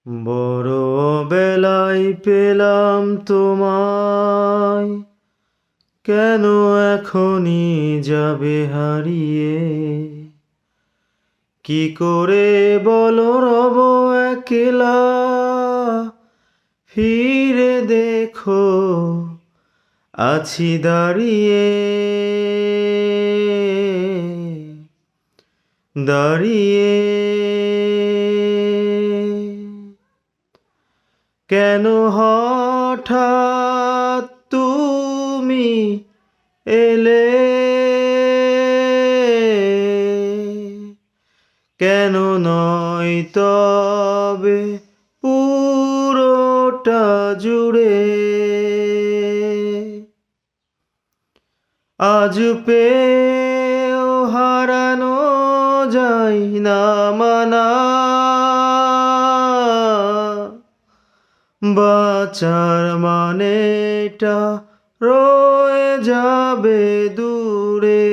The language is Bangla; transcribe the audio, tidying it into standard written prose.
বড় বেলায় পেলাম তোমায়, কেন এখনই যাবে হারিয়ে? কি করে বলো রব একলা, ফিরে দেখো আছি দাঁড়িয়ে দাঁড়িয়ে। কেন হঠাৎ তুমি এলে, কেন নয় তবে পুরোটা জুড়ে? আজ পেয়েও হারানো যায় না মানা, বাঁচার মানেটা রয়ে যাবে দূরে।